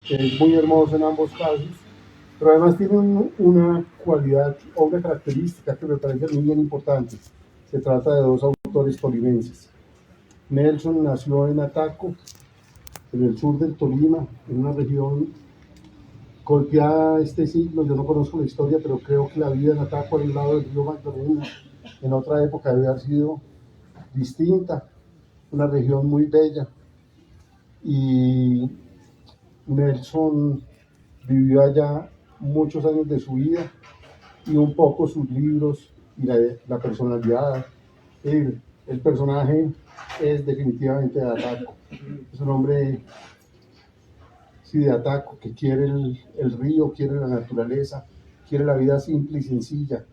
que es muy hermoso en ambos casos, pero además tiene una cualidad o una característica que me parece muy bien importante. Se trata de dos autores tolimenses. Nelson nació en Ataco, en el sur del Tolima, en una región golpeada este siglo. Yo no conozco la historia, pero creo que la vida en Ataco al lado del río Magdalena en otra época debe haber sido distinta, una región muy bella. Y Nelson vivió allá muchos años de su vida y un poco sus libros y la personalidad. El personaje es definitivamente de Ataco. Es un hombre sí, de Ataco que quiere el río, quiere la naturaleza, quiere la vida simple y sencilla.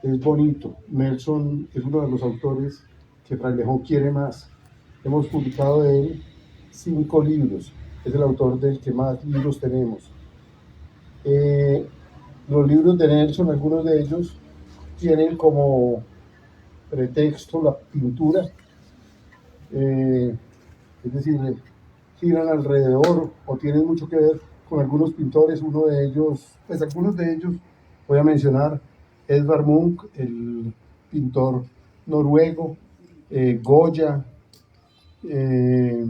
Es bonito. Nelson es uno de los autores que Frailejón quiere más. Hemos publicado de él 5 libros. Es el autor del que más libros tenemos. Los libros de Nelson, algunos de ellos, tienen como pretexto la pintura, es decir, giran alrededor o tienen mucho que ver con algunos pintores. Uno de ellos, pues algunos de ellos, voy a mencionar Edvard Munch, el pintor noruego, Goya, eh,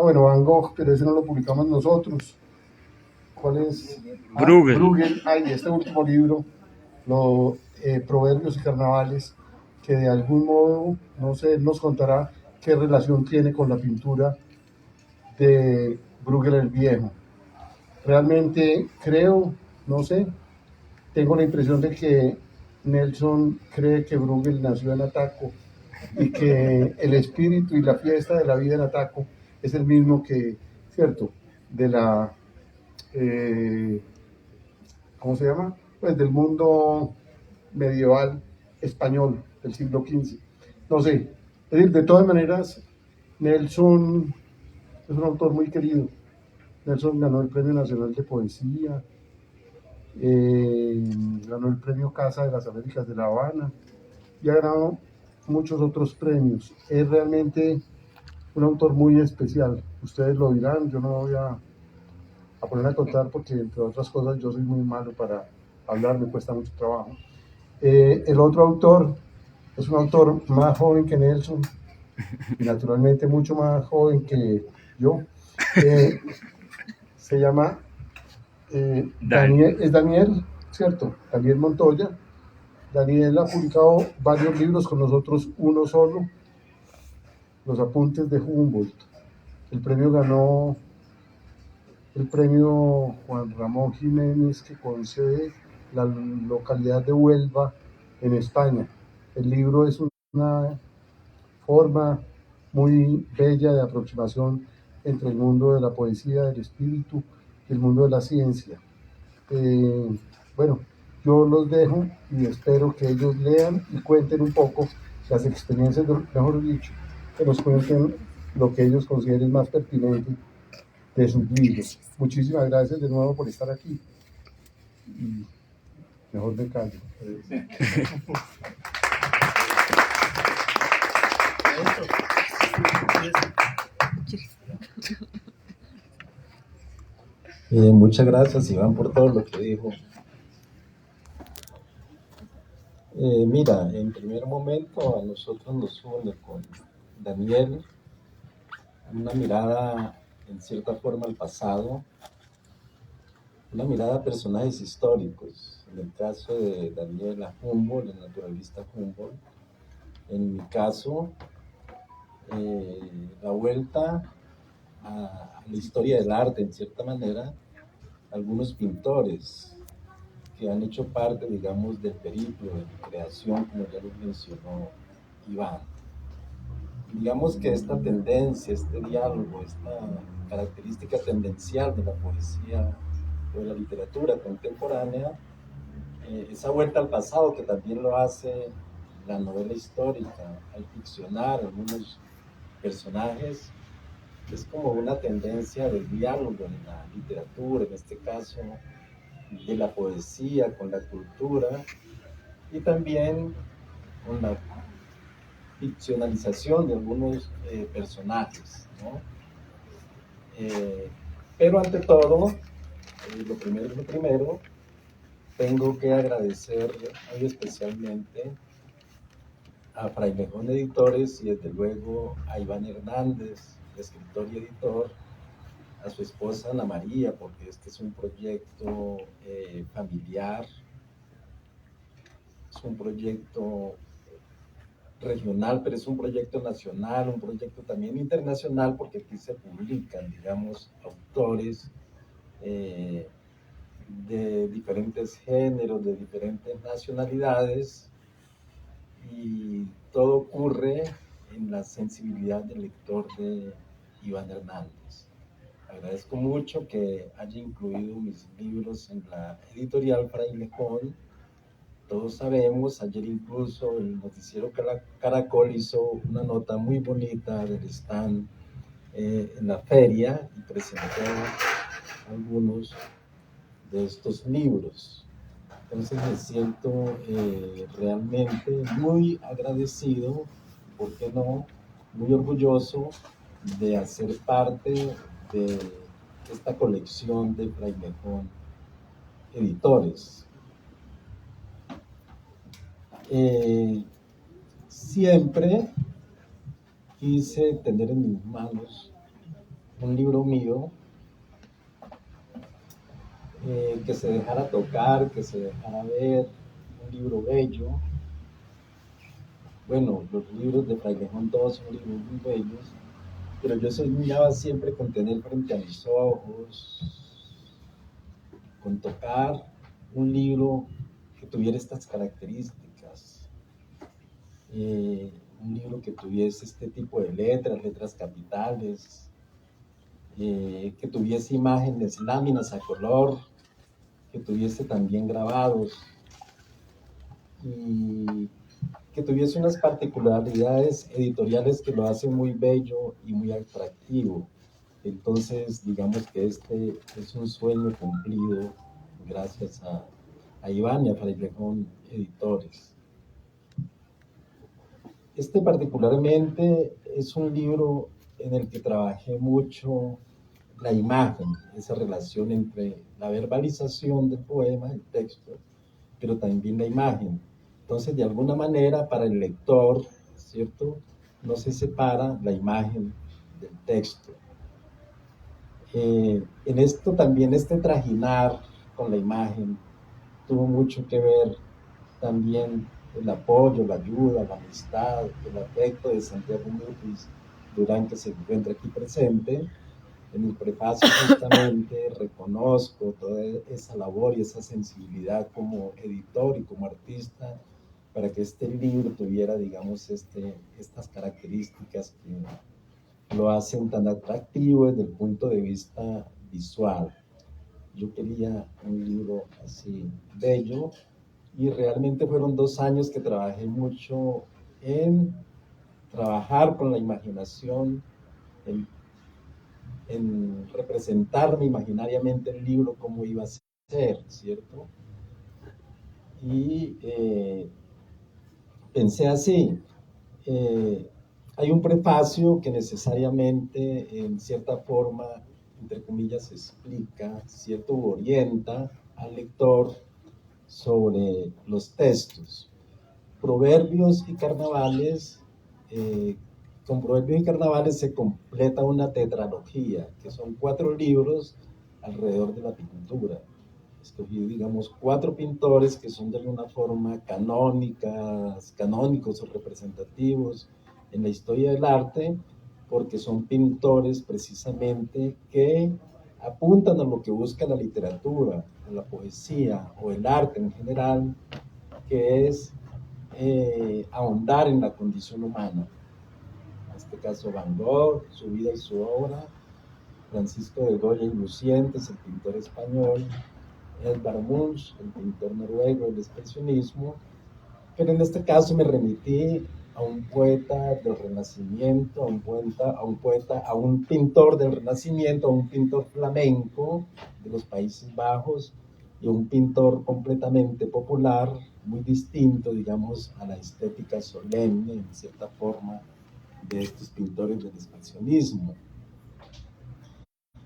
bueno, Van Gogh, pero ese no lo publicamos nosotros. ¿Cuál es? Bruegel. Bruegel. Este último libro, Proverbios y Carnavales, que de algún modo, no sé, nos contará qué relación tiene con la pintura de Bruegel el Viejo. Realmente creo, no sé, tengo la impresión de que Nelson cree que Bruegel nació en Ataco y que el espíritu y la fiesta de la vida en Ataco es el mismo que, ¿cierto?, de la, ¿cómo se llama? Pues del mundo medieval español del siglo XV. No sé, es decir, de todas maneras, Nelson es un autor muy querido. Nelson ganó el Premio Nacional de Poesía, ganó el Premio Casa de las Américas de La Habana y ha ganado muchos otros premios. Es realmente un autor muy especial. Ustedes lo dirán, yo no voy a poner a contar porque, entre otras cosas, yo soy muy malo para hablar, me cuesta mucho trabajo. El otro autor es un autor más joven que Nelson y naturalmente mucho más joven que yo. Se llama Daniel, es Daniel, ¿cierto? Daniel Montoya. Daniel ha publicado varios libros con nosotros, uno solo, Los Apuntes de Humboldt. El premio ganó el premio Juan Ramón Jiménez que concede la localidad de Huelva en España. El libro es una forma muy bella de aproximación entre el mundo de la poesía, del espíritu y el mundo de la ciencia. Bueno, yo los dejo y espero que ellos lean y cuenten un poco las experiencias, mejor dicho, que nos cuenten lo que ellos consideren más pertinente de sus libros. Muchísimas gracias de nuevo por estar aquí. Y mejor me callo. Muchas gracias, Iván, por todo lo que dijo. Mira, en primer momento a nosotros nos une con Daniel una mirada, en cierta forma, al pasado, una mirada a personajes históricos. En el caso de Daniel a Humboldt, el naturalista Humboldt. En mi caso, la vuelta a la historia del arte, en cierta manera, algunos pintores que han hecho parte, digamos, del periplo de creación, como ya lo mencionó Iván. Digamos que esta tendencia, este diálogo, esta característica tendencial de la poesía o de la literatura contemporánea, esa vuelta al pasado que también lo hace la novela histórica, al ficcionar algunos personajes, es como una tendencia del diálogo en la literatura, en este caso de la poesía con la cultura y también con la ficcionalización de algunos personajes, ¿no? Pero ante todo, lo primero, tengo que agradecer muy especialmente a Frailejón Editores y desde luego a Iván Hernández, escritor y editor, a su esposa Ana María, porque este es un proyecto familiar, es un proyecto regional, pero es un proyecto nacional, un proyecto también internacional, porque aquí se publican, digamos, autores de diferentes géneros, de diferentes nacionalidades, y todo ocurre en la sensibilidad del lector de Iván Hernández. Agradezco mucho que haya incluido mis libros en la editorial Frailejón. Todos sabemos, ayer incluso el noticiero Caracol hizo una nota muy bonita del stand en la feria y presentó algunos de estos libros. Entonces me siento realmente muy agradecido, ¿por qué no? Muy orgulloso de hacer parte de esta colección de Frailejón Editores. Siempre quise tener en mis manos un libro mío que se dejara tocar, que se dejara ver, un libro bello. Bueno, los libros de Frailejón todos son libros muy bellos, pero yo soñaba siempre con tener frente a mis ojos, con tocar un libro que tuviera estas características. Un libro que tuviese este tipo de letras capitales, que tuviese imágenes, láminas a color, que tuviese también grabados y que tuviese unas particularidades editoriales que lo hacen muy bello y muy atractivo. Entonces, digamos que este es un sueño cumplido gracias a Iván y a Frailejón Editores. Este particularmente es un libro en el que trabajé mucho la imagen, esa relación entre la verbalización del poema, el texto, pero también la imagen. Entonces, de alguna manera, para el lector, ¿cierto? No se separa la imagen del texto. En esto también, este trajinar con la imagen tuvo mucho que ver también el apoyo, la ayuda, la amistad, el afecto de Santiago Mutis Durán, que se encuentra aquí presente. En el prefacio justamente reconozco toda esa labor y esa sensibilidad como editor y como artista para que este libro tuviera, digamos, estas características que lo hacen tan atractivo desde el punto de vista visual. Yo quería un libro así bello y realmente fueron 2 años que trabajé mucho en trabajar con la imaginación, en representarme imaginariamente el libro cómo iba a ser, ¿cierto? Y pensé así, hay un prefacio que necesariamente en cierta forma, entre comillas, explica, ¿cierto? O orienta al lector sobre los textos. Proverbios y carnavales, con Proverbios y carnavales se completa una tetralogía, que son 4 libros alrededor de la pintura. Escogí, digamos, 4 pintores que son de alguna forma canónicos o representativos en la historia del arte, porque son pintores precisamente que apuntan a lo que busca la literatura, a la poesía o el arte en general, que es ahondar en la condición humana. En este caso Van Gogh, su vida y su obra, Francisco de Goya y Lucientes, el pintor español, Edvard Munch, el pintor noruego del expresionismo, pero en este caso me remití a un poeta del Renacimiento, a un pintor del Renacimiento, a un pintor flamenco de los Países Bajos y un pintor completamente popular, muy distinto, digamos, a la estética solemne, en cierta forma, de estos pintores del expresionismo.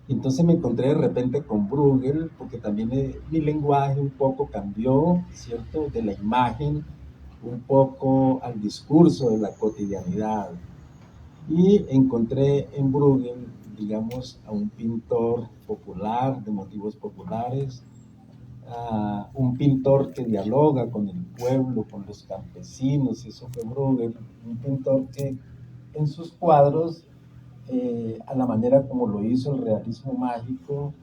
Y entonces me encontré de repente con Bruegel, porque también mi lenguaje un poco cambió, ¿cierto? De la imagen un poco al discurso de la cotidianidad. Y encontré en Bruegel, digamos, a un pintor popular, de motivos populares, a un pintor que dialoga con el pueblo, con los campesinos, eso fue Bruegel, un pintor que en sus cuadros, a la manera como lo hizo el realismo mágico,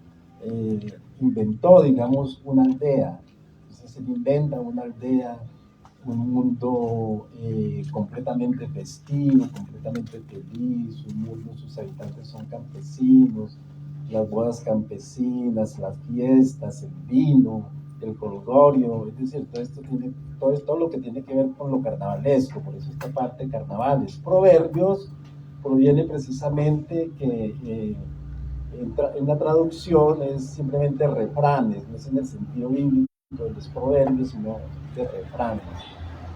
inventó, digamos, una aldea. Entonces él inventa una aldea, un mundo completamente festivo, completamente feliz, un mundo, sus habitantes son campesinos, las bodas campesinas, las fiestas, el vino, el colgorio, es decir, todo lo que tiene que ver con lo carnavalesco, por eso esta parte de carnavales. Proverbios proviene precisamente que en la traducción es simplemente refranes, no es en el sentido bíblico de los proverbios, sino de refranes.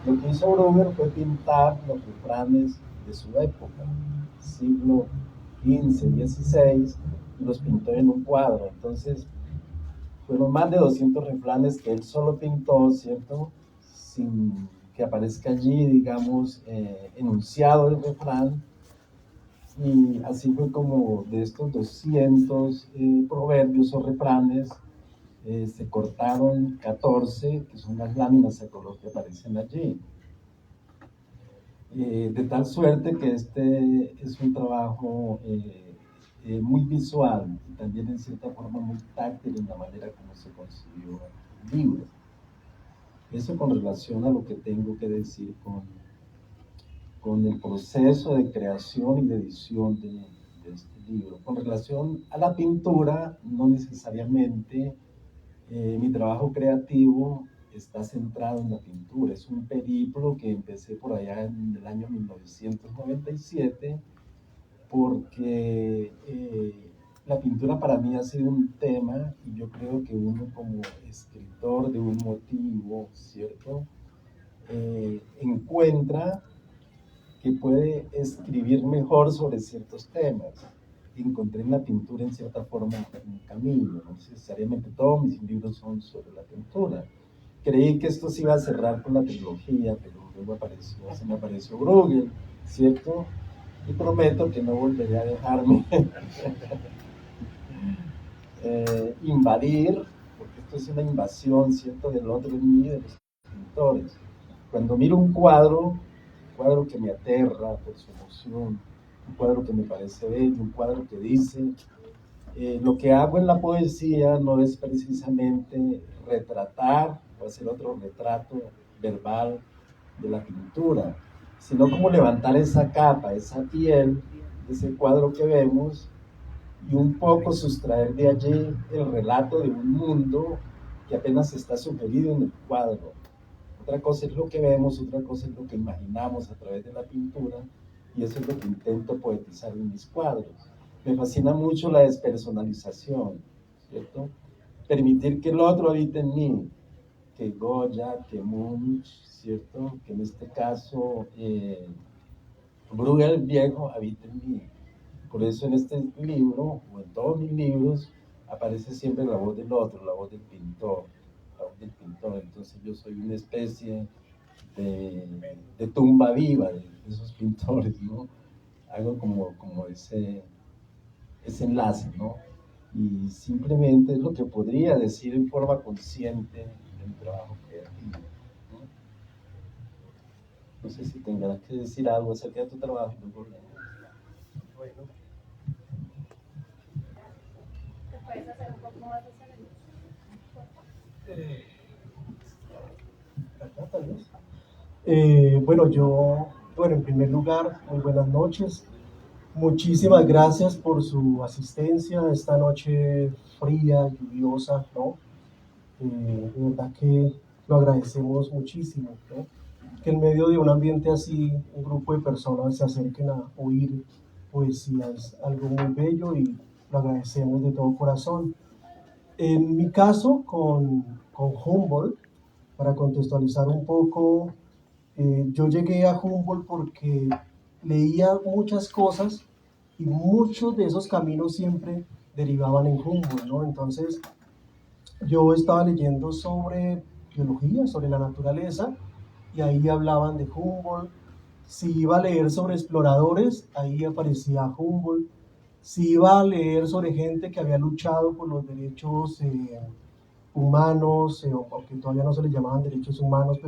Lo que hizo Bruegel fue pintar los refranes de su época, siglo XV, XVI, y los pintó en un cuadro. Entonces, fueron más de 200 refranes que él solo pintó, ¿cierto? Sin que aparezca allí, digamos, enunciado el refrán. Y así fue como de estos 200 proverbios o refranes, se cortaron 14, que son las láminas a color que aparecen allí. De tal suerte que este es un trabajo muy visual y también en cierta forma muy táctil en la manera como se concibió el libro. Eso con relación a lo que tengo que decir con el proceso de creación y de edición de este libro. Con relación a la pintura, no necesariamente mi trabajo creativo está centrado en la pintura. Es un periplo que empecé por allá en el año 1997 porque la pintura para mí ha sido un tema y yo creo que uno como escritor de un motivo, ¿cierto? Encuentra que puede escribir mejor sobre ciertos temas. Encontré en la pintura en cierta forma un camino, no necesariamente todos mis libros son sobre la pintura. Creí que esto se iba a cerrar con la trilogía, pero luego se me apareció Bruegel, ¿cierto? Y prometo que no volveré a dejarme invadir, porque esto es una invasión, ¿cierto?, del otro en mí, de los pintores. Cuando miro un cuadro que me aterra por su emoción, un cuadro que me parece bello, un cuadro que dice, lo que hago en la poesía no es precisamente retratar o hacer otro retrato verbal de la pintura, sino como levantar esa capa, esa piel de ese cuadro que vemos y un poco sustraer de allí el relato de un mundo que apenas está sugerido en el cuadro. Otra cosa es lo que vemos, otra cosa es lo que imaginamos a través de la pintura, y eso es lo que intento poetizar en mis cuadros. Me fascina mucho la despersonalización, ¿cierto? Permitir que el otro habite en mí, que Goya, que Munch, ¿cierto? Que en este caso Bruegel viejo habita en mí. Por eso en este libro, o en todos mis libros, aparece siempre la voz del otro, la voz del pintor, la voz del pintor. Entonces yo soy una especie de tumba viva de esos pintores, ¿no? Hago como ese enlace, ¿no? Y simplemente es lo que podría decir en forma consciente del trabajo creativo, ¿no? No sé si tendrás que decir algo acerca de tu trabajo. Bueno. ¿Te puedes hacer un poco más de Acá, tal vez. Bueno, en primer lugar, muy buenas noches. Muchísimas gracias por su asistencia esta noche fría, lluviosa, ¿no? De verdad que lo agradecemos muchísimo, ¿no? Que en medio de un ambiente así, un grupo de personas se acerquen a oír poesía es algo muy bello y lo agradecemos de todo corazón. En mi caso, con Humboldt, para contextualizar un poco, yo llegué a Humboldt porque leía muchas cosas y muchos de esos caminos siempre derivaban en Humboldt, ¿no? Entonces, yo estaba leyendo sobre biología, sobre la naturaleza, y ahí hablaban de Humboldt. Si iba a leer sobre exploradores, ahí aparecía Humboldt. Si iba a leer sobre gente que había luchado por los derechos humanos, aunque todavía no se les llamaban derechos humanos,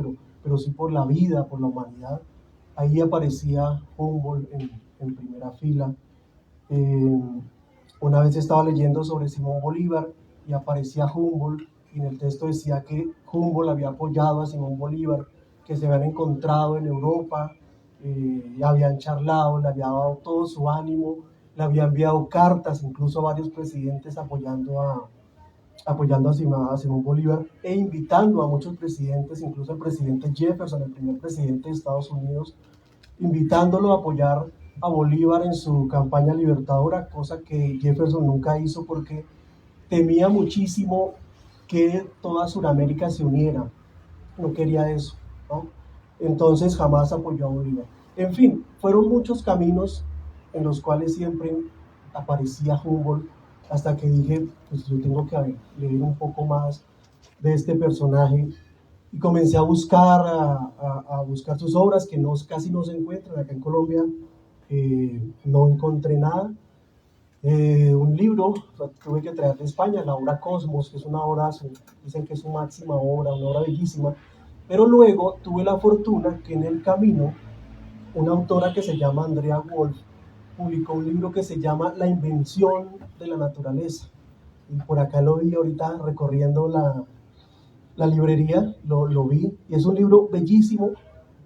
pero sí por la vida, por la humanidad, ahí aparecía Humboldt en primera fila. Una vez estaba leyendo sobre Simón Bolívar y aparecía Humboldt, y en el texto decía que Humboldt había apoyado a Simón Bolívar, que se habían encontrado en Europa, habían charlado, le había dado todo su ánimo, le había enviado cartas incluso a varios presidentes apoyando a Simón Bolívar e invitando a muchos presidentes, incluso al presidente Jefferson, el primer presidente de Estados Unidos, invitándolo a apoyar a Bolívar en su campaña libertadora, cosa que Jefferson nunca hizo porque temía muchísimo que toda Sudamérica se uniera, no quería eso, ¿no? Entonces jamás apoyó a Bolívar. En fin, fueron muchos caminos en los cuales siempre aparecía Humboldt, hasta que dije, pues yo tengo que leer un poco más de este personaje, y comencé a buscar, a buscar sus obras, que casi no se encuentran acá en Colombia. No encontré nada. Un libro tuve que traer de España, la obra Cosmos, que es una obra, dicen que es su máxima obra, una obra bellísima, pero luego tuve la fortuna que en el camino una autora que se llama Andrea Wolf publicó un libro que se llama La invención de la naturaleza, y por acá lo vi ahorita recorriendo la librería, lo vi, y es un libro bellísimo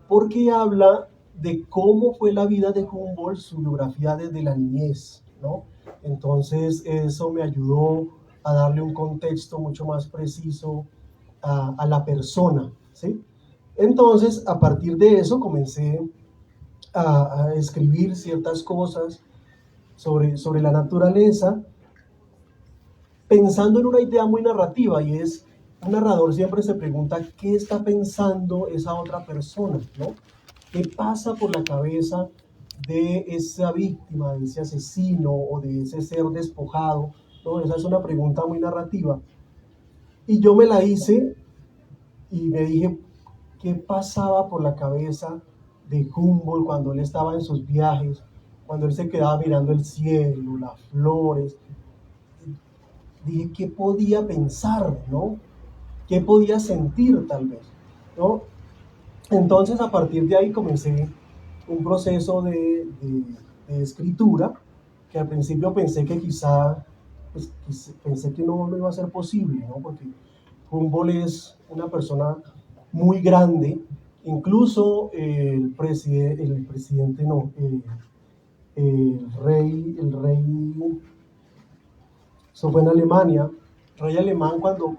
porque habla de cómo fue la vida de Humboldt, su biografía desde la niñez, ¿no? Entonces eso me ayudó a darle un contexto mucho más preciso a la persona, ¿sí? Entonces, a partir de eso comencé a escribir ciertas cosas sobre la naturaleza, pensando en una idea muy narrativa, y es, un narrador siempre se pregunta qué está pensando esa otra persona, ¿no? ¿Qué pasa por la cabeza de esa víctima, de ese asesino o de ese ser despojado, ¿no? Esa es una pregunta muy narrativa. Y yo me la hice y me dije, ¿qué pasaba por la cabeza de Humboldt cuando él estaba en sus viajes, cuando él se quedaba mirando el cielo, las flores? Dije, ¿qué podía pensar, no? ¿Qué podía sentir tal vez, no? Entonces, a partir de ahí comencé un proceso de escritura, que al principio pensé que quizá, pues, pensé que no iba a ser posible, ¿no? Porque Humboldt es una persona muy grande, incluso el rey, eso fue en Alemania, el rey alemán cuando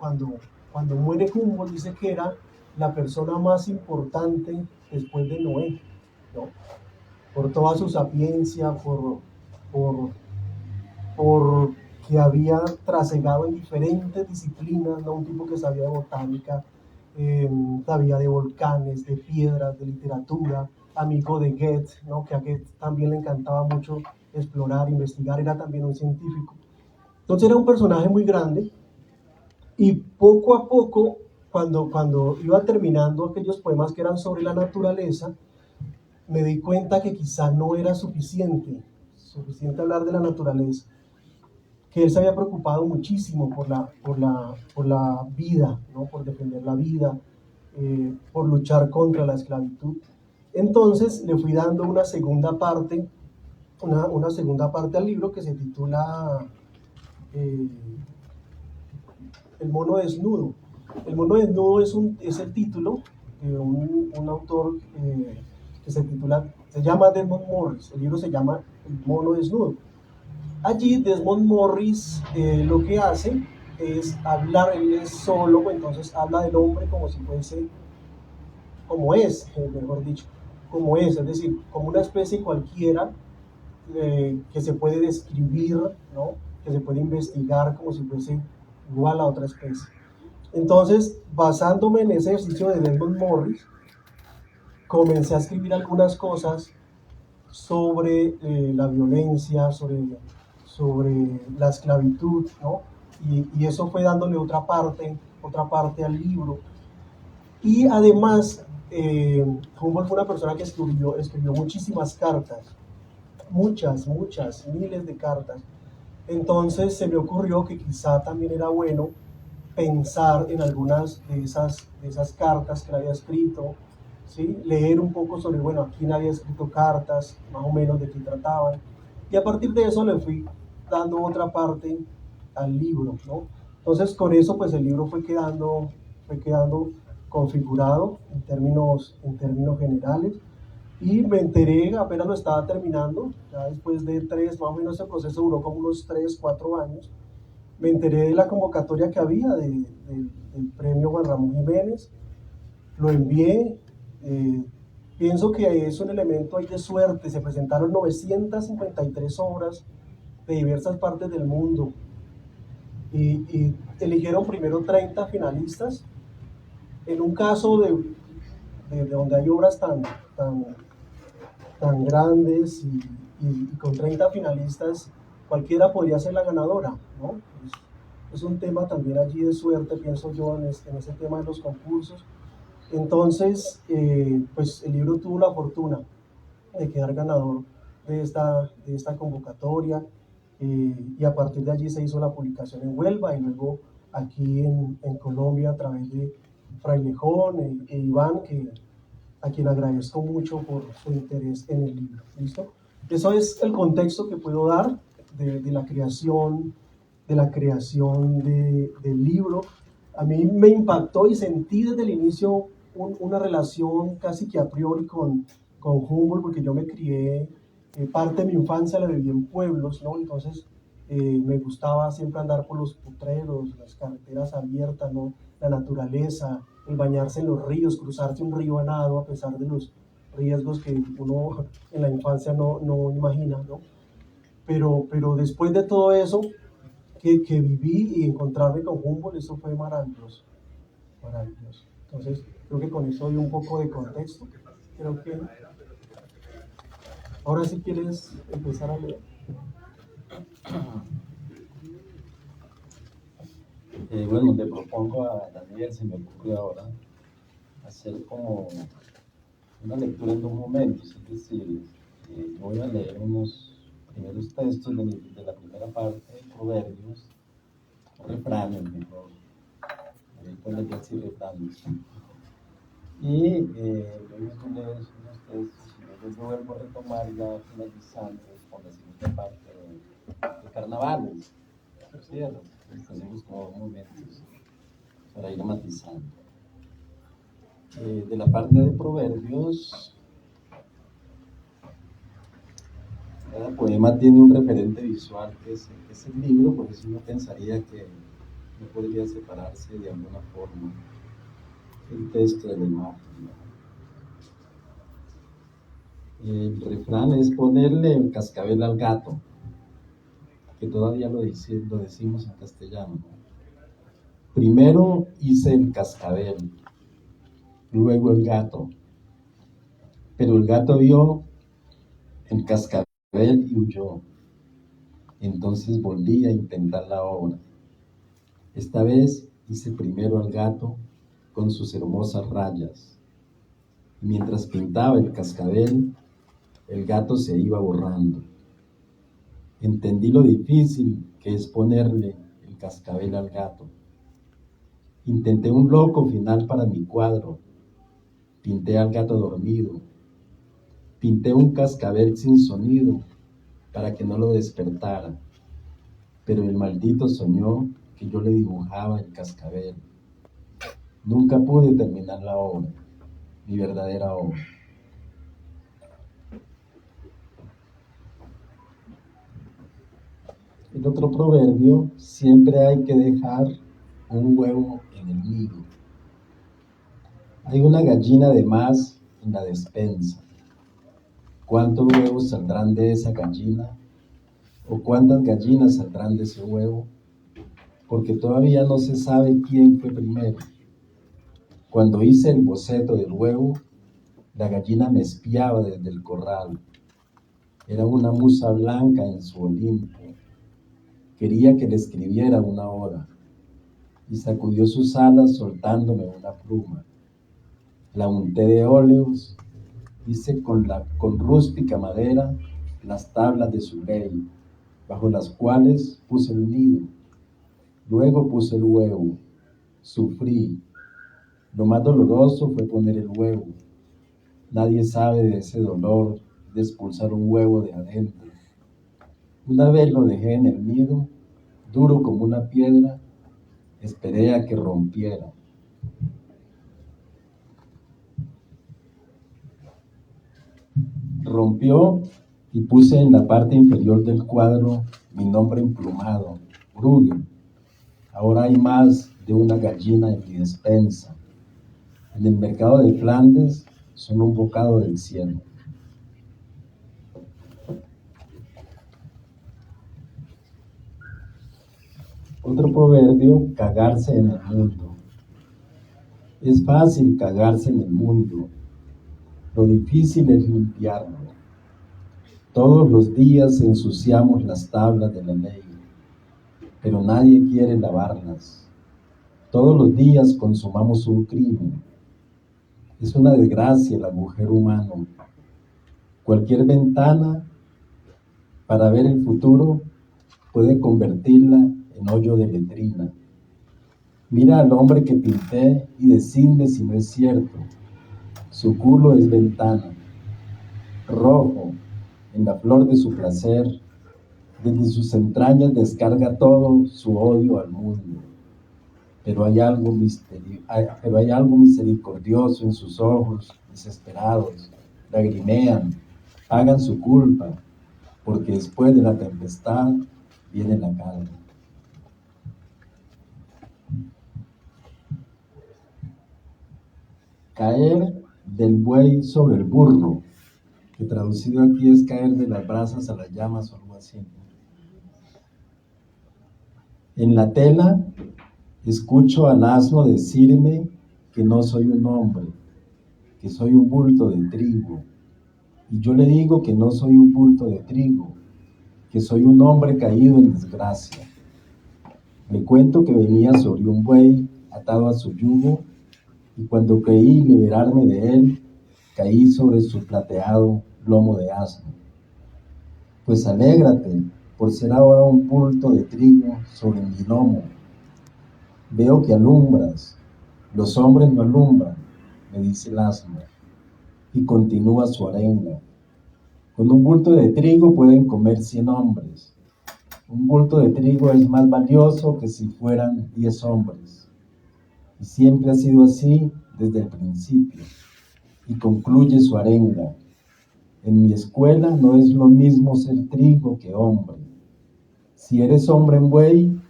muere Humboldt dice que era la persona más importante después de Noé, ¿no? Por toda su sapiencia, por que había trasegado en diferentes disciplinas, ¿no? Un tipo que sabía de botánica, sabía de volcanes, de piedras, de literatura, amigo de Goethe, ¿no? Que a Goethe también le encantaba mucho explorar, investigar, era también un científico. Entonces era un personaje muy grande, y poco a poco, cuando iba terminando aquellos poemas que eran sobre la naturaleza, me di cuenta que quizá no era suficiente hablar de la naturaleza, que él se había preocupado muchísimo por la vida, ¿no? Por defender la vida, por luchar contra la esclavitud. Entonces le fui dando una segunda parte al libro, que se titula El mono desnudo. El mono desnudo es el título de un autor que se llama Desmond Morris. El libro se llama El mono desnudo. Allí Desmond Morris lo que hace es hablar, él es zoólogo, entonces habla del hombre como si fuese, como es, mejor dicho, como es decir, como una especie cualquiera que se puede describir, ¿no? Que se puede investigar como si fuese igual a otra especie. Entonces, basándome en ese ejercicio de Desmond Morris, comencé a escribir algunas cosas sobre la violencia, sobre la esclavitud, ¿no? Y eso fue dándole otra parte al libro. Y además, Humboldt fue una persona que escribió muchísimas cartas, muchas, miles de cartas. Entonces se me ocurrió que quizá también era bueno pensar en algunas de esas cartas que él había escrito, ¿sí? Leer un poco sobre, bueno, a quién había escrito cartas, más o menos de qué trataban, y a partir de eso le fui dando otra parte al libro, ¿no? Entonces con eso pues el libro fue quedando configurado en términos generales, y me enteré, apenas lo estaba terminando, ya después de más o menos ese proceso duró como unos 3-4 años, me enteré de la convocatoria que había del premio Juan Ramón Jiménez, lo envié, pienso que es un elemento ahí de suerte, se presentaron 953 obras de diversas partes del mundo, y eligieron primero 30 finalistas. En un caso de donde hay obras tan grandes y con 30 finalistas, cualquiera podría ser la ganadora, ¿no? Es un tema también allí de suerte, pienso yo, en ese tema de los concursos. Entonces, pues el libro tuvo la fortuna de quedar ganador de esta convocatoria, y a partir de allí se hizo la publicación en Huelva y luego aquí en Colombia a través de Frailejón e Iván, a quien agradezco mucho por su interés en el libro. ¿Listo? Eso es el contexto que puedo dar de la creación del libro. A mí me impactó y sentí desde el inicio una relación casi que a priori con Humboldt, porque yo me crié, parte de mi infancia la viví en pueblos, ¿no? Entonces me gustaba siempre andar por los potreros, las carreteras abiertas, ¿no? La naturaleza, el bañarse en los ríos, cruzarse un río a nado a pesar de los riesgos que uno en la infancia no imagina, ¿no? Pero después de todo eso que viví y encontrarme con Humboldt, eso fue maravilloso, maravilloso. Entonces, creo que con eso doy un poco de contexto. Creo que ahora sí quieres empezar a leer. Bueno, le propongo a Daniel, se me ocurrió ahora, hacer como una lectura en 2 momentos, es decir, voy a leer unos primeros textos de la primera parte, proverbios, refranes mejor, pueden decir refranes, y luego tú lees unos textos y luego yo vuelvo a retomar ya finalizando con la siguiente parte de carnavales, ¿cierto? Tenemos como momentos para ir matizando. De la parte de proverbios, cada poema tiene un referente visual que es el libro, porque si uno pensaría que no podría separarse de alguna forma el texto de la imagen. El refrán es ponerle el cascabel al gato, que todavía lo decimos en castellano. Primero hice el cascabel, luego el gato, pero el gato vio el cascabel y huyó. Entonces volví a intentar la obra. Esta vez hice primero al gato con sus hermosas rayas. Mientras pintaba el cascabel, el gato se iba borrando. Entendí lo difícil que es ponerle el cascabel al gato. Intenté un loco final para mi cuadro. Pinté al gato dormido. Pinté un cascabel sin sonido para que no lo despertara. Pero el maldito soñó que yo le dibujaba el cascabel. Nunca pude terminar la obra, mi verdadera obra. El otro proverbio, siempre hay que dejar un huevo en el nido. Hay una gallina de más en la despensa. ¿Cuántos huevos saldrán de esa gallina? ¿O cuántas gallinas saldrán de ese huevo? Porque todavía no se sabe quién fue primero. Cuando hice el boceto del huevo, la gallina me espiaba desde el corral. Era una musa blanca en su Olimpo, Quería que le escribiera una hora y sacudió sus alas soltándome una pluma. La unté de óleos, hice con rústica madera las tablas de su ley, bajo las cuales puse el nido. Luego puse el huevo, sufrí. Lo más doloroso fue poner el huevo. Nadie sabe de ese dolor de expulsar un huevo de adentro. Una vez lo dejé en el nido, duro como una piedra, esperé a que rompiera. Rompió y puse en la parte inferior del cuadro mi nombre emplumado, Bruegel. Ahora hay más de una gallina en mi despensa. En el mercado de Flandes son un bocado del cielo. Otro proverbio, cagarse en el mundo. Es fácil cagarse en el mundo. Lo difícil es limpiarlo. Todos los días ensuciamos las tablas de la ley, pero nadie quiere lavarlas. Todos los días consumamos un crimen. Es una desgracia el agujero humano. Cualquier ventana para ver el futuro puede convertirla en hoyo de letrina. Mira al hombre que pinté y decidme si no es cierto. Su culo es ventana, rojo, en la flor de su placer. Desde sus entrañas descarga todo su odio al mundo. Pero hay algo misericordioso en sus ojos, desesperados, lagrimean, pagan su culpa, porque después de la tempestad viene la calma. Caer del buey sobre el burro, que traducido aquí es caer de las brasas a las llamas o algo así. En la tela escucho al asno decirme que no soy un hombre, que soy un bulto de trigo. Y yo le digo que no soy un bulto de trigo, que soy un hombre caído en desgracia. Le cuento que venía sobre un buey atado a su yugo, y cuando creí liberarme de él, caí sobre su plateado lomo de asno. Pues alégrate por ser ahora un bulto de trigo sobre mi lomo. Veo que alumbras, los hombres no alumbran, me dice el asno, y continúa su arenga. Con un bulto de trigo pueden comer 100 hombres. Un bulto de trigo es más valioso que si fueran 10 hombres. Y siempre ha sido así desde el principio. Y concluye su arenga. En mi escuela no es lo mismo ser trigo que hombre. Si eres hombre en buey,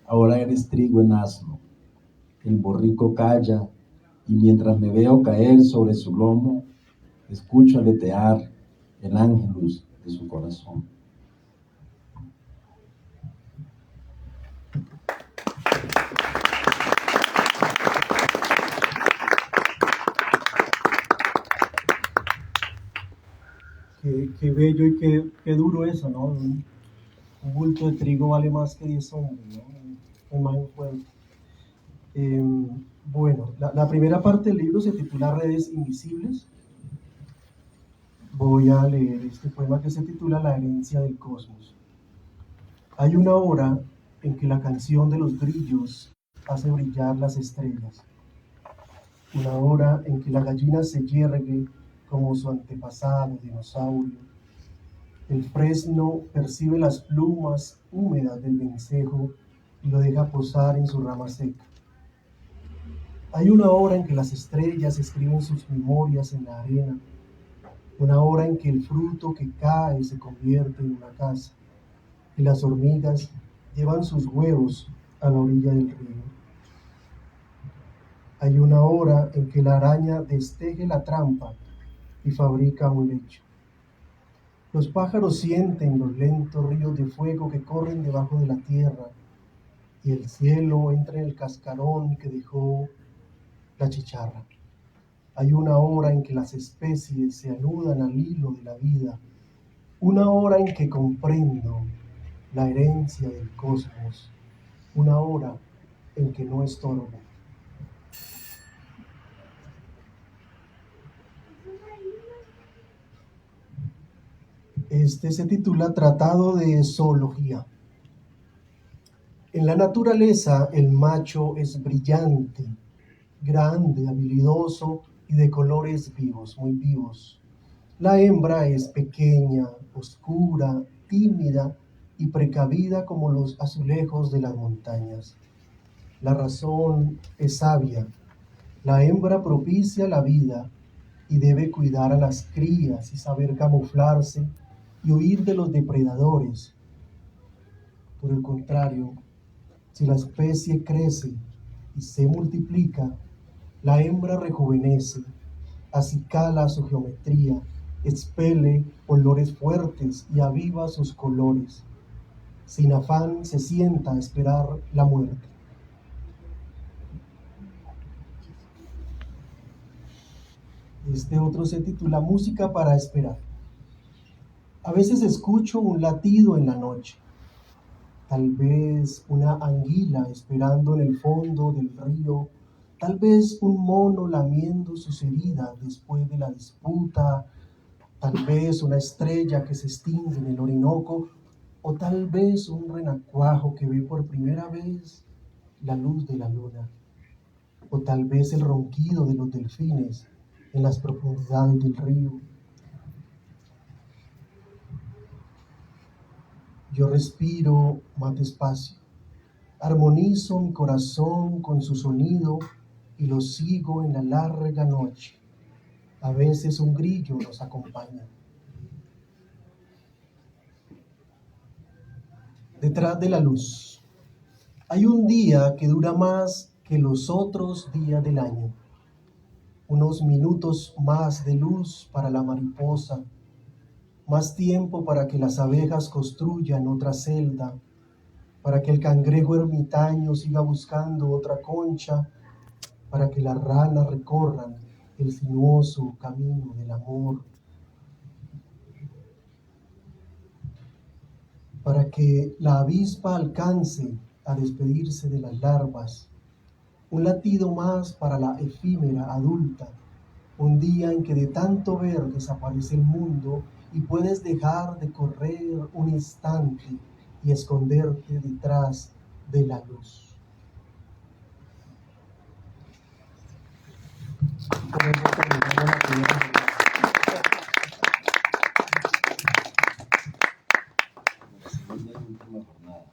ahora eres trigo en asno. El borrico calla, y mientras me veo caer sobre su lomo, escucho aletear el ángelus de su corazón. Qué bello y qué duro eso, ¿no? Un bulto de trigo vale más que 10 hombres, ¿no? Una imagen fuerte. Bueno, la primera parte del libro se titula Redes Invisibles. Voy a leer este poema que se titula La herencia del cosmos. Hay una hora en que la canción de los grillos hace brillar las estrellas. Una hora en que la gallina se yergue como su antepasado dinosaurio. El fresno percibe las plumas húmedas del vencejo y lo deja posar en su rama seca. Hay una hora en que las estrellas escriben sus memorias en la arena. Una hora en que el fruto que cae se convierte en una casa y las hormigas llevan sus huevos a la orilla del río. Hay una hora en que la araña desteje la trampa y fabrica un lecho. Los pájaros sienten los lentos ríos de fuego que corren debajo de la tierra y el cielo entra en el cascarón que dejó la chicharra. Hay una hora en que las especies se anudan al hilo de la vida, una hora en que comprendo la herencia del cosmos, una hora en que no estorbo. Este se titula Tratado de Zoología. En la naturaleza el macho es brillante, grande, habilidoso y de colores vivos, muy vivos. La hembra es pequeña, oscura, tímida y precavida como los azulejos de las montañas. La razón es sabia. La hembra propicia la vida y debe cuidar a las crías y saber camuflarse y huir de los depredadores. Por el contrario, si la especie crece y se multiplica, la hembra rejuvenece, acicala su geometría, expele olores fuertes y aviva sus colores. Sin afán se sienta a esperar la muerte. Este otro se titula Música para esperar. A veces escucho un latido en la noche, tal vez una anguila esperando en el fondo del río, tal vez un mono lamiendo sus heridas después de la disputa, tal vez una estrella que se extingue en el Orinoco, o tal vez un renacuajo que ve por primera vez la luz de la luna, o tal vez el ronquido de los delfines en las profundidades del río. Yo respiro más despacio, armonizo mi corazón con su sonido y lo sigo en la larga noche. A veces un grillo nos acompaña. Detrás de la luz. Hay un día que dura más que los otros días del año. Unos minutos más de luz para la mariposa, más tiempo para que las abejas construyan otra celda, para que el cangrejo ermitaño siga buscando otra concha, para que las ranas recorran el sinuoso camino del amor, para que la avispa alcance a despedirse de las larvas, un latido más para la efímera adulta, un día en que de tanto ver desaparece el mundo y puedes dejar de correr un instante y esconderte detrás de la luz. Con eso terminamos la primera jornada. La segunda y última jornada.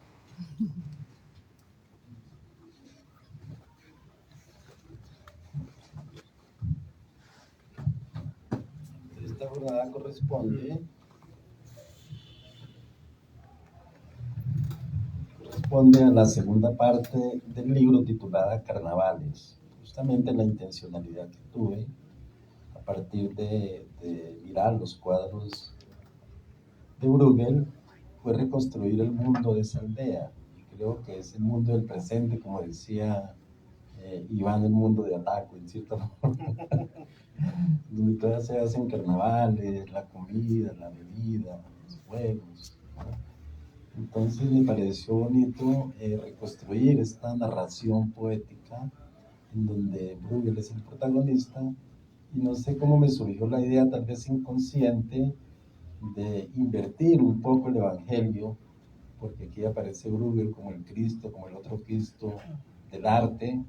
Esta jornada corresponde a la segunda parte del libro titulada Carnavales. Justamente la intencionalidad que tuve a partir de mirar los cuadros de Bruegel fue reconstruir el mundo de esa aldea. Y creo que es el mundo del presente, como decía Iván, el mundo de Ataco, en cierta forma. Donde todas se hacen carnavales, la comida, la bebida, los juegos, ¿no? Entonces me pareció bonito reconstruir esta narración poética en donde Bruegel es el protagonista, y no sé cómo me surgió la idea, tal vez inconsciente, de invertir un poco el evangelio, porque aquí aparece Bruegel como el Cristo, como el otro Cristo del arte,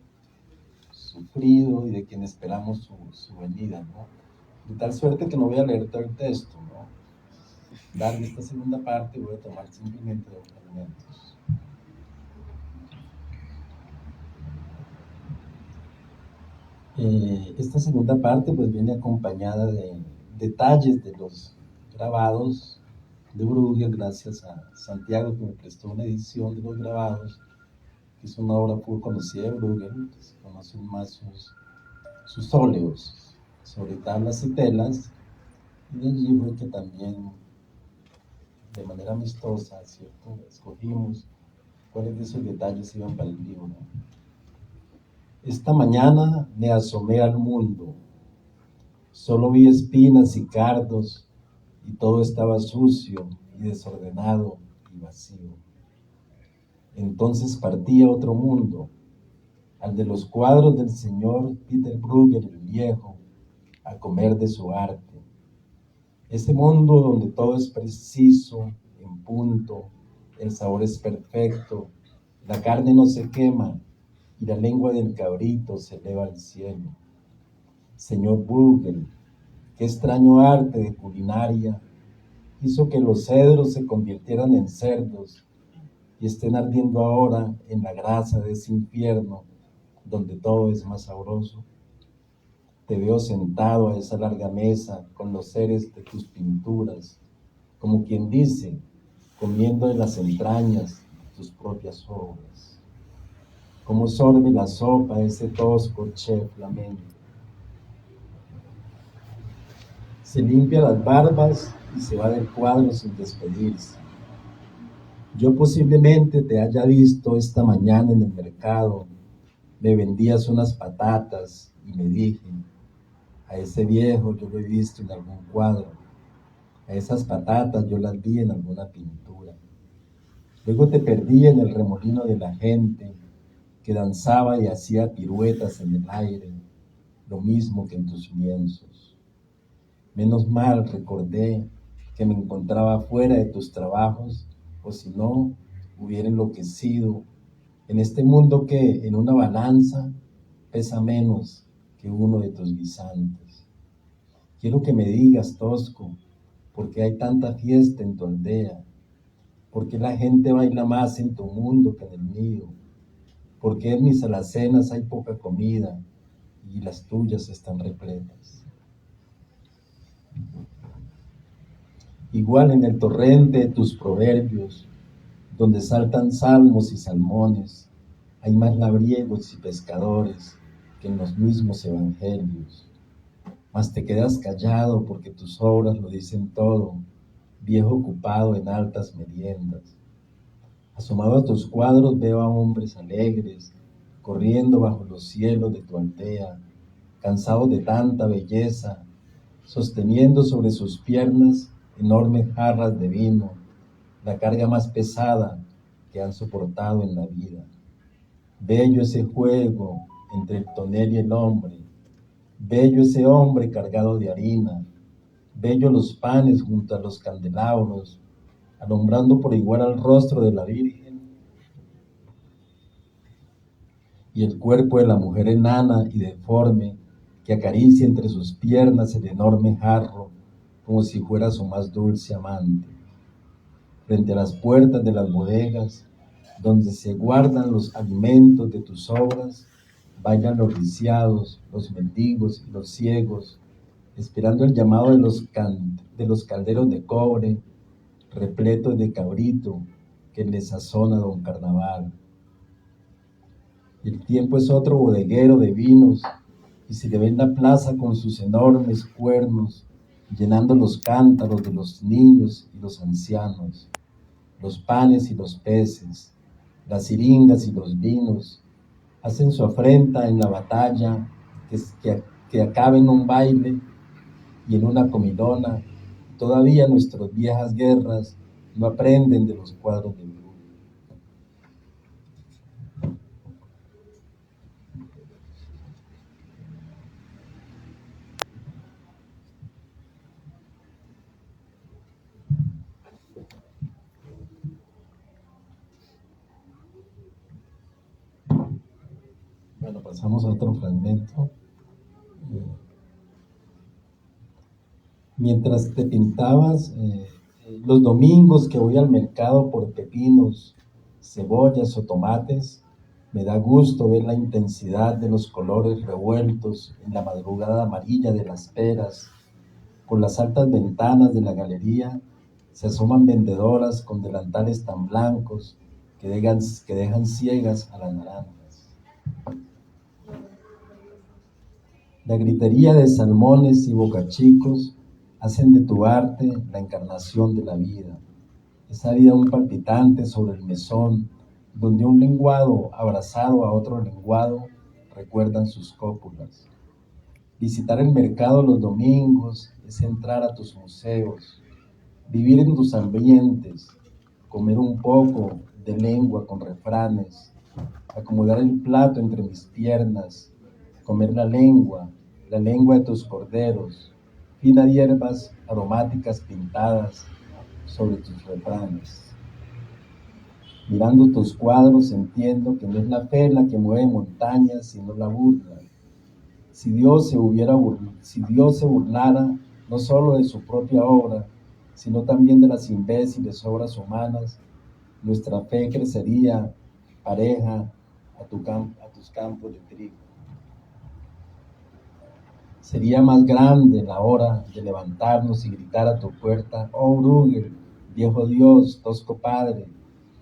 sufrido y de quien esperamos su venida, ¿no? De tal suerte que no voy a leer todo el texto, ¿no? Darle esta segunda parte voy a tomar simplemente dos fragmentos. Esta segunda parte pues viene acompañada de detalles de los grabados de Bruegel, gracias a Santiago que me prestó una edición de los grabados, que es una obra poco conocida de Bruegel, que se conocen más sus óleos sobre tablas y telas, y de allí fue que también de manera amistosa, ¿cierto?, escogimos cuáles de esos detalles iban para el libro. Esta mañana me asomé al mundo, solo vi espinas y cardos, y todo estaba sucio y desordenado y y vacío. Entonces partí a otro mundo, al de los cuadros del señor Peter Bruegel el Viejo, a comer de su arte. Ese mundo donde todo es preciso, en punto, el sabor es perfecto, la carne no se quema y la lengua del cabrito se eleva al cielo. Señor Bruegel, qué extraño arte de culinaria hizo que los cedros se convirtieran en cerdos y estén ardiendo ahora en la grasa de ese infierno donde todo es más sabroso. Te veo sentado a esa larga mesa con los seres de tus pinturas, como quien dice, comiendo de las entrañas de tus propias obras. Cómo sorbe la sopa ese tosco chef flamenco. Se limpia las barbas y se va del cuadro sin despedirse. Yo posiblemente te haya visto esta mañana en el mercado. Me vendías unas patatas y me dije, a ese viejo yo lo he visto en algún cuadro. A esas patatas yo las vi en alguna pintura. Luego te perdí en el remolino de la gente que danzaba y hacía piruetas en el aire, lo mismo que en tus lienzos. Menos mal recordé que me encontraba fuera de tus trabajos, o si no, hubiera enloquecido en este mundo que en una balanza pesa menos que uno de tus guisantes. Quiero que me digas, Tosco, ¿por qué hay tanta fiesta en tu aldea? ¿Por qué la gente baila más en tu mundo que en el mío? ¿Por qué en mis alacenas hay poca comida y las tuyas están repletas? Igual en el torrente de tus proverbios, donde saltan salmos y salmones, hay más labriegos y pescadores que en los mismos evangelios. Mas te quedas callado porque tus obras lo dicen todo, viejo ocupado en altas meriendas. Asomado a tus cuadros veo a hombres alegres, corriendo bajo los cielos de tu aldea, cansados de tanta belleza, sosteniendo sobre sus piernas enormes jarras de vino, la carga más pesada que han soportado en la vida. Bello ese juego entre el tonel y el hombre, bello ese hombre cargado de harina, bello los panes junto a los candelabros, alumbrando por igual al rostro de la Virgen y el cuerpo de la mujer enana y deforme que acaricia entre sus piernas el enorme jarro como si fuera su más dulce amante. Frente a las puertas de las bodegas, donde se guardan los alimentos de tus obras, bailan los lisiados, los mendigos y los ciegos, esperando el llamado de los calderos de cobre, repletos de cabrito que les sazona don Carnaval. El tiempo es otro bodeguero de vinos y se le ve en la plaza con sus enormes cuernos, llenando los cántaros de los niños y los ancianos, los panes y los peces, las siringas y los vinos, hacen su afrenta en la batalla que acaba en un baile y en una comilona. Todavía nuestras viejas guerras no aprenden de los cuadros de Bruegel. Bueno, pasamos a otro fragmento. Mientras te pintabas, los domingos que voy al mercado por pepinos, cebollas o tomates, me da gusto ver la intensidad de los colores revueltos en la madrugada amarilla de las peras. Por las altas ventanas de la galería se asoman vendedoras con delantales tan blancos que dejan ciegas a las naranjas. La gritería de salmones y bocachicos hacen de tu arte la encarnación de la vida, esa vida un palpitante sobre el mesón, donde un lenguado abrazado a otro lenguado recuerdan sus cópulas. Visitar el mercado los domingos es entrar a tus museos, vivir en tus ambientes, comer un poco de lengua con refranes, acomodar el plato entre mis piernas, comer la lengua de tus corderos, finas hierbas aromáticas pintadas sobre tus refranes. Mirando tus cuadros entiendo que no es la fe la que mueve montañas, sino la burla. Si Dios se burlara no solo de su propia obra, sino también de las imbéciles obras humanas, nuestra fe crecería pareja a tus campos de trigo. Sería más grande la hora de levantarnos y gritar a tu puerta: oh Bruegel, viejo Dios, tosco Padre,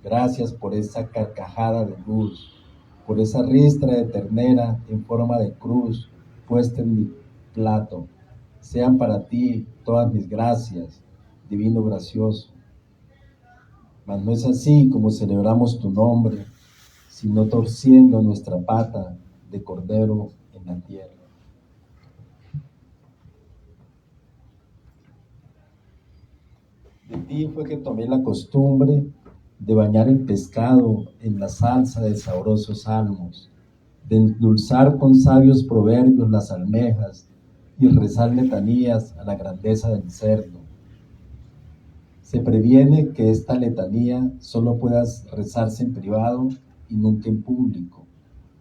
gracias por esa carcajada de luz, por esa ristra de ternera en forma de cruz puesta en mi plato. Sean para ti todas mis gracias, divino gracioso. Mas no es así como celebramos tu nombre, sino torciendo nuestra pata de cordero en la tierra. De ti fue que tomé la costumbre de bañar el pescado en la salsa de sabrosos salmos, de endulzar con sabios proverbios las almejas y rezar letanías a la grandeza del cerdo. Se previene que esta letanía solo pueda rezarse en privado y nunca en público.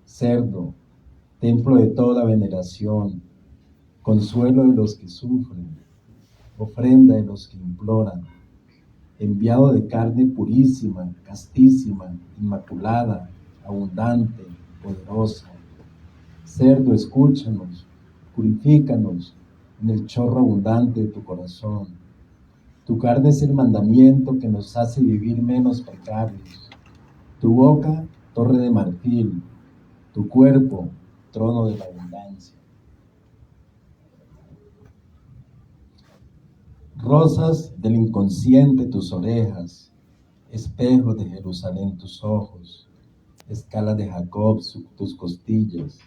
Cerdo, templo de toda veneración, consuelo de los que sufren, ofrenda de los que imploran, enviado de carne purísima, castísima, inmaculada, abundante, poderosa. Cerdo, escúchanos, purifícanos en el chorro abundante de tu corazón. Tu carne es el mandamiento que nos hace vivir menos precarios. Tu boca, torre de marfil, tu cuerpo, trono de la abundancia. Rosas del inconsciente tus orejas, espejos de Jerusalén tus ojos, escalas de Jacob tus costillas.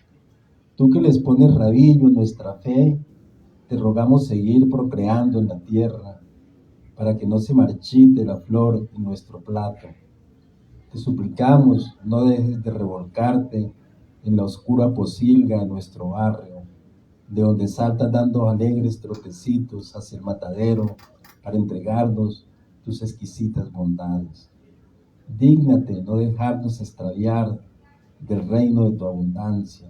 Tú que les pones rabillo en nuestra fe, te rogamos seguir procreando en la tierra, para que no se marchite la flor en nuestro plato. Te suplicamos, no dejes de revolcarte en la oscura posilga de nuestro barrio, de donde saltas dando alegres trotecitos hacia el matadero para entregarnos tus exquisitas bondades. Dígnate no dejarnos extraviar del reino de tu abundancia,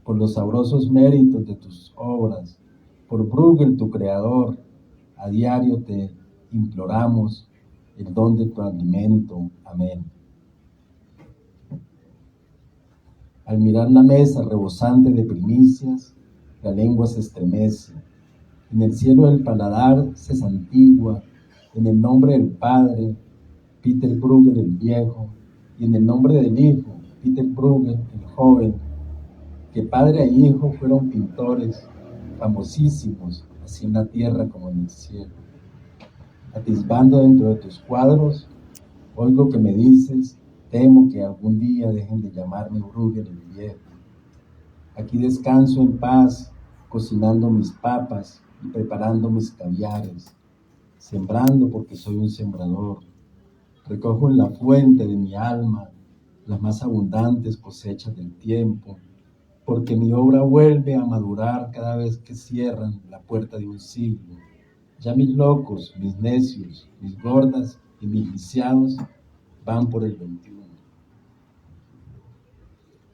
por los sabrosos méritos de tus obras, por Bruegel tu creador, a diario te imploramos el don de tu alimento. Amén. Al mirar la mesa rebosante de primicias, la lengua se estremece. En el cielo del paladar se santigua, en el nombre del Padre, Peter Bruegel el viejo, y en el nombre del Hijo, Peter Bruegel el joven, que padre e hijo fueron pintores famosísimos, así en la tierra como en el cielo. Atisbando dentro de tus cuadros, oigo que me dices: temo que algún día dejen de llamarme Bruegel el viejo. Aquí descanso en paz, cocinando mis papas y preparando mis caviares, sembrando porque soy un sembrador. Recojo en la fuente de mi alma las más abundantes cosechas del tiempo, porque mi obra vuelve a madurar cada vez que cierran la puerta de un siglo. Ya mis locos, mis necios, mis gordas y mis lisiados van por el 21.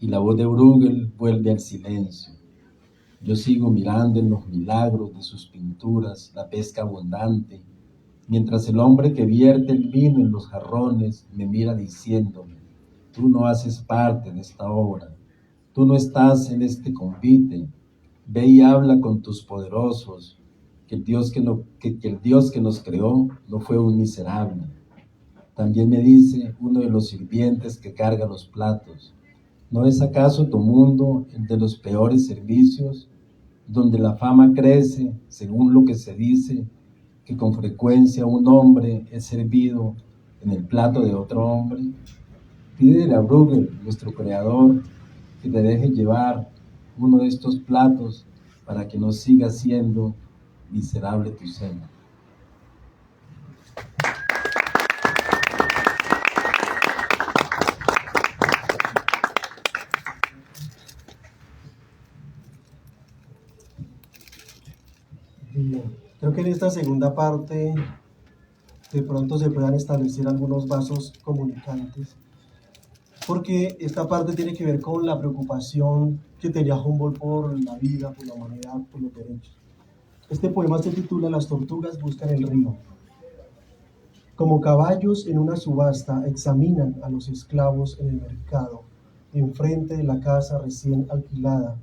Y la voz de Bruegel vuelve al silencio. Yo sigo mirando en los milagros de sus pinturas la pesca abundante, mientras el hombre que vierte el vino en los jarrones me mira diciéndome: tú no haces parte de esta obra, tú no estás en este convite, ve y habla con tus poderosos, que el Dios que nos creó no fue un miserable. También me dice uno de los sirvientes que carga los platos: ¿no es acaso tu mundo el de los peores servicios, donde la fama crece según lo que se dice, que con frecuencia un hombre es servido en el plato de otro hombre? Pídele a Bruegel, nuestro creador, que te deje llevar uno de estos platos para que no siga siendo miserable tu cena. en esta segunda parte de pronto se puedan establecer algunos vasos comunicantes, porque esta parte tiene que ver con la preocupación que tenía Humboldt por la vida, por la humanidad, por los derechos. Este poema se titula Las tortugas buscan el río. Como caballos en una subasta examinan a los esclavos en el mercado, enfrente de la casa recién alquilada,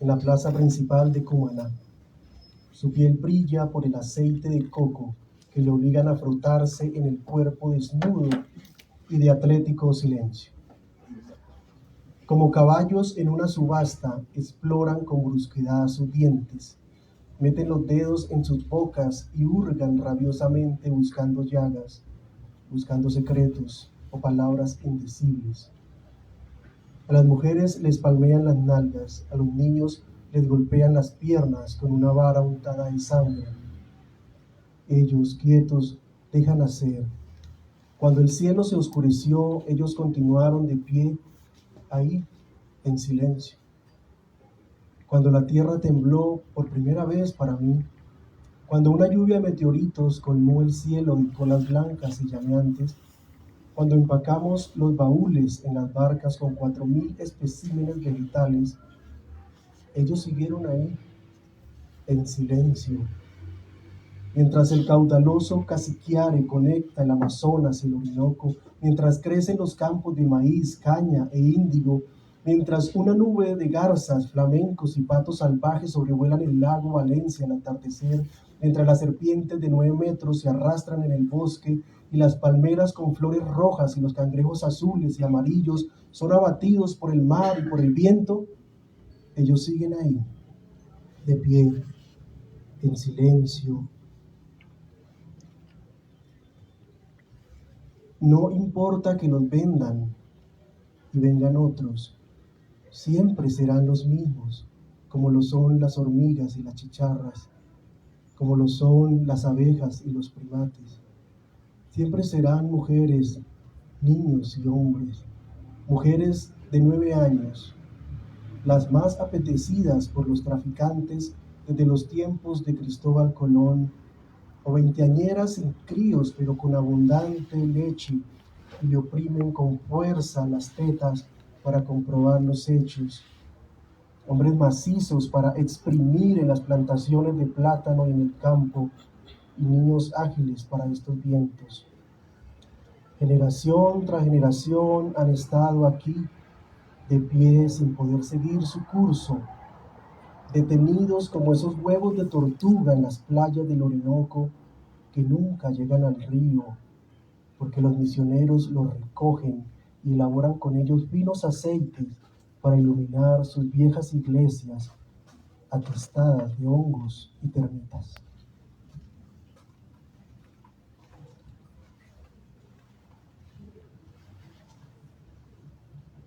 en la plaza principal de Cumaná. Su piel brilla por el aceite de coco que le obligan a frotarse en el cuerpo desnudo y de atlético silencio. Como caballos en una subasta, exploran con brusquedad sus dientes, meten los dedos en sus bocas y hurgan rabiosamente buscando llagas, buscando secretos o palabras indecibles. A las mujeres les palmean las nalgas, a los niños les golpean las piernas con una vara untada de sangre. Ellos, quietos, dejan hacer. Cuando el cielo se oscureció, ellos continuaron de pie, ahí, en silencio. Cuando la tierra tembló por primera vez para mí, cuando una lluvia de meteoritos colmó el cielo de colas blancas y llameantes, cuando empacamos los baúles en las barcas con 4000 especímenes vegetales, ellos siguieron ahí, en silencio. Mientras el caudaloso Cassiquiare conecta el Amazonas y el Orinoco, mientras crecen los campos de maíz, caña e índigo, mientras una nube de garzas, flamencos y patos salvajes sobrevuelan el lago Valencia al atardecer, mientras las serpientes de 9 metros se arrastran en el bosque y las palmeras con flores rojas y los cangrejos azules y amarillos son abatidos por el mar y por el viento, ellos siguen ahí, de pie, en silencio. No importa que los vendan y vengan otros, siempre serán los mismos, como lo son las hormigas y las chicharras, como lo son las abejas y los primates. Siempre serán mujeres, niños y hombres, mujeres de 9 años, las más apetecidas por los traficantes desde los tiempos de Cristóbal Colón, o veinteañeras sin críos pero con abundante leche, y le oprimen con fuerza las tetas para comprobar los hechos. Hombres macizos para exprimir en las plantaciones de plátano y en el campo, y niños ágiles para estos vientos. Generación tras generación han estado aquí, de pie sin poder seguir su curso, detenidos como esos huevos de tortuga en las playas del Orinoco que nunca llegan al río, porque los misioneros los recogen y elaboran con ellos finos aceites para iluminar sus viejas iglesias atestadas de hongos y termitas.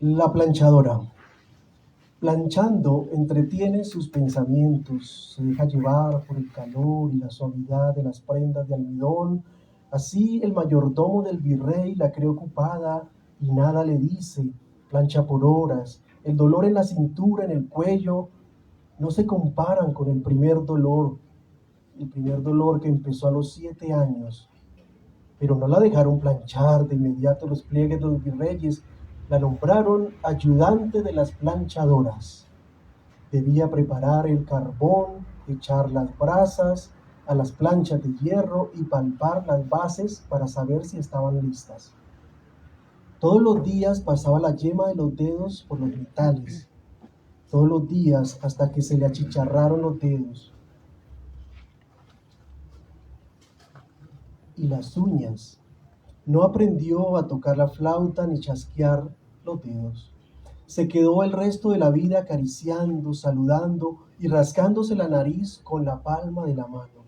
La planchadora. Planchando, entretiene sus pensamientos, se deja llevar por el calor y la suavidad de las prendas de almidón. Así el mayordomo del virrey la cree ocupada y nada le dice, plancha por horas. El dolor en la cintura, en el cuello, no se comparan con el primer dolor que empezó a los 7 años. Pero no la dejaron planchar de inmediato los pliegues de los virreyes, la nombraron ayudante de las planchadoras. Debía preparar el carbón, echar las brasas a las planchas de hierro y palpar las bases para saber si estaban listas. Todos los días pasaba la yema de los dedos por los metales, todos los días hasta que se le achicharraron los dedos. Y las uñas. No aprendió a tocar la flauta ni chasquear los dedos. Se quedó el resto de la vida acariciando, saludando y rascándose la nariz con la palma de la mano.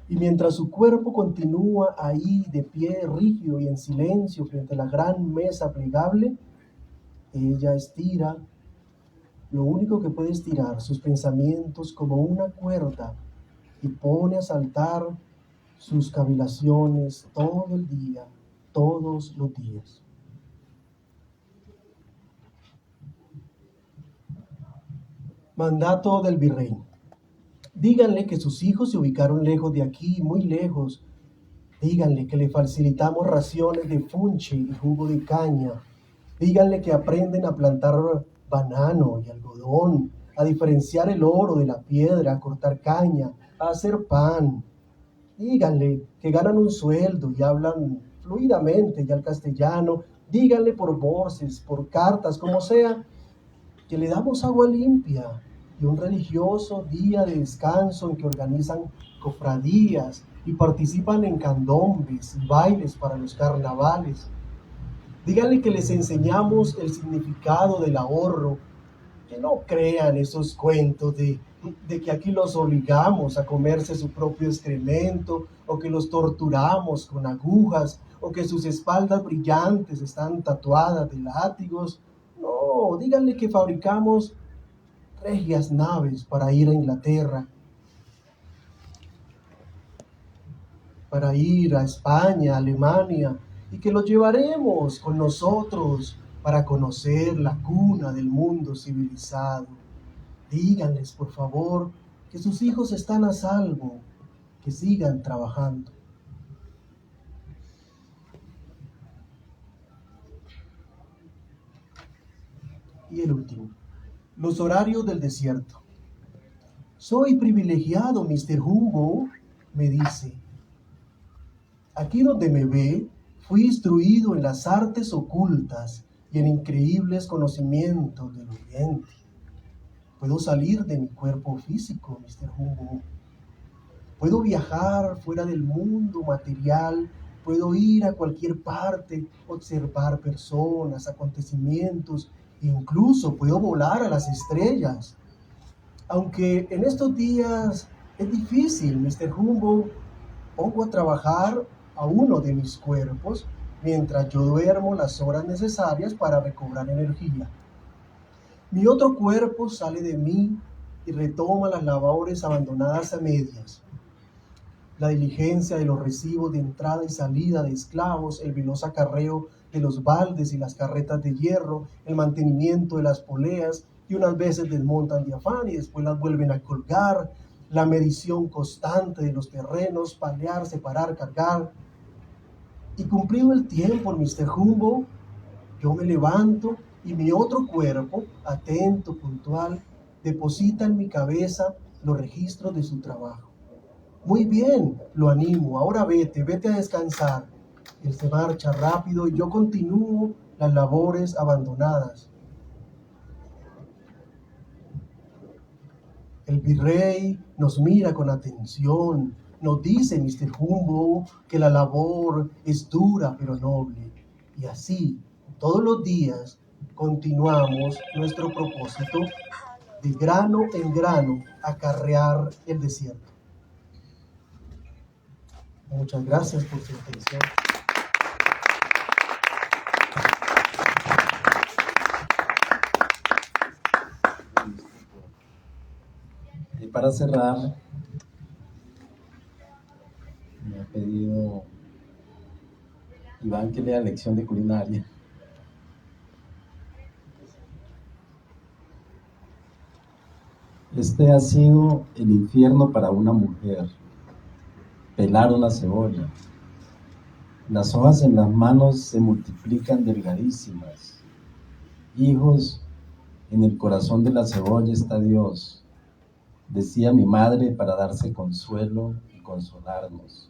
Y mientras su cuerpo continúa ahí de pie rígido y en silencio frente a la gran mesa plegable, ella estira lo único que puede estirar, sus pensamientos como una cuerda, y pone a saltar sus cavilaciones todo el día, todos los días. Mandato del virrey. Díganle que sus hijos se ubicaron lejos de aquí, muy lejos. Díganle que le facilitamos raciones de funche y jugo de caña. Díganle que aprenden a plantar banano y algodón, a diferenciar el oro de la piedra, a cortar caña, a hacer pan. Díganle que ganan un sueldo y hablan fluidamente ya el castellano. Díganle por voces, por cartas, como sea, que le damos agua limpia y un religioso día de descanso en que organizan cofradías y participan en candombes y bailes para los carnavales. Díganle que les enseñamos el significado del ahorro, que no crean esos cuentos de que aquí los obligamos a comerse su propio excremento, o que los torturamos con agujas, o que sus espaldas brillantes están tatuadas de látigos. No, díganle que fabricamos regias naves para ir a Inglaterra, para ir a España, Alemania, y que los llevaremos con nosotros para conocer la cuna del mundo civilizado. Díganles, por favor, que sus hijos están a salvo, que sigan trabajando. Y el último, los horarios del desierto. Soy privilegiado, Mr. Humboldt, me dice. Aquí donde me ve, fui instruido en las artes ocultas y en increíbles conocimientos del Oriente. Puedo salir de mi cuerpo físico, Mr. Humboldt. Puedo viajar fuera del mundo material, puedo ir a cualquier parte, observar personas, acontecimientos, e incluso puedo volar a las estrellas. Aunque en estos días es difícil, Mr. Humboldt, pongo a trabajar a uno de mis cuerpos mientras yo duermo las horas necesarias para recobrar energía. Mi otro cuerpo sale de mí y retoma las labores abandonadas a medias. La diligencia de los recibos de entrada y salida de esclavos, el veloz acarreo de los baldes y las carretas de hierro, el mantenimiento de las poleas, y unas veces desmontan de afán y después las vuelven a colgar, la medición constante de los terrenos, palear, separar, cargar. Y cumplido el tiempo, Mr. Humboldt, yo me levanto y mi otro cuerpo, atento, puntual, deposita en mi cabeza los registros de su trabajo. Muy bien, lo animo, ahora vete a descansar. Él se marcha rápido y yo continúo las labores abandonadas. El virrey nos mira con atención, nos dice, Mr. Humboldt, que la labor es dura pero noble. Y así, todos los días, continuamos nuestro propósito de grano en grano acarrear el desierto. Muchas gracias por su atención. Y para cerrar, me ha pedido Iván que lea lección de culinaria. Este ha sido el infierno para una mujer. Pelar una cebolla. Las hojas en las manos se multiplican delgadísimas. Hijos, en el corazón de la cebolla está Dios, decía mi madre para darse consuelo y consolarnos.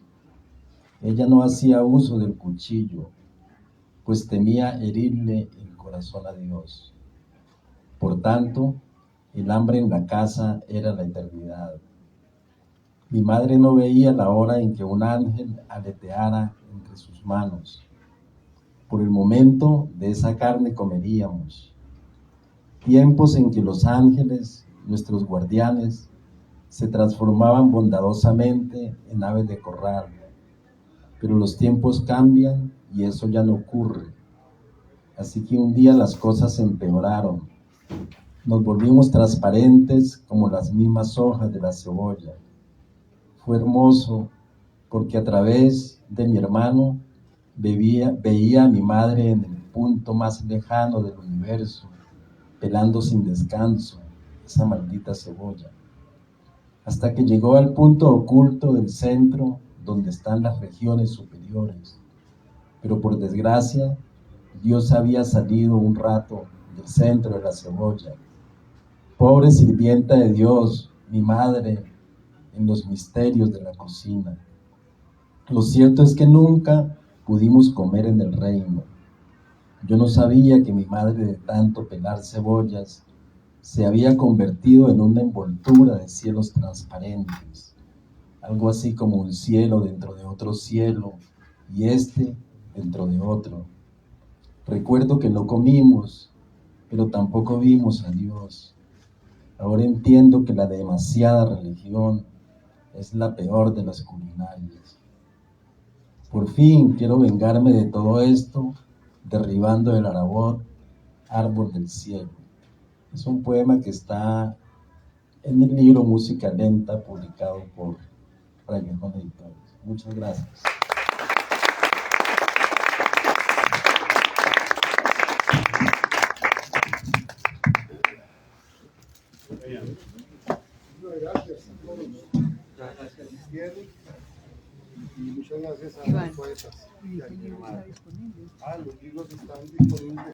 Ella no hacía uso del cuchillo, pues temía herirle el corazón a Dios. Por tanto, el hambre en la casa era la eternidad. Mi madre no veía la hora en que un ángel aleteara entre sus manos. Por el momento de esa carne comeríamos. Tiempos en que los ángeles, nuestros guardianes, se transformaban bondadosamente en aves de corral. Pero los tiempos cambian y eso ya no ocurre. Así que un día las cosas empeoraron. Nos volvimos transparentes como las mismas hojas de la cebolla. Fue hermoso porque a través de mi hermano veía a mi madre en el punto más lejano del universo, pelando sin descanso esa maldita cebolla. hasta que llegó al punto oculto del centro donde están las regiones superiores. Pero por desgracia, Dios había salido un rato del centro de la cebolla. Pobre sirvienta de Dios, mi madre, en los misterios de la cocina. Lo cierto es que nunca pudimos comer en el reino. Yo no sabía que mi madre, de tanto pelar cebollas, se había convertido en una envoltura de cielos transparentes, algo así como un cielo dentro de otro cielo y este dentro de otro. Recuerdo que no comimos, pero tampoco vimos a Dios. Ahora entiendo que la demasiada religión es la peor de las culinarias. Por fin quiero vengarme de todo esto, derribando el arabot, árbol del cielo. Es un poema que está en el libro Música Lenta, publicado por Rayejón Editores. Muchas gracias. Gracias a todos. Gracias a Cristiano y muchas gracias a los poetas. Los libros están disponibles.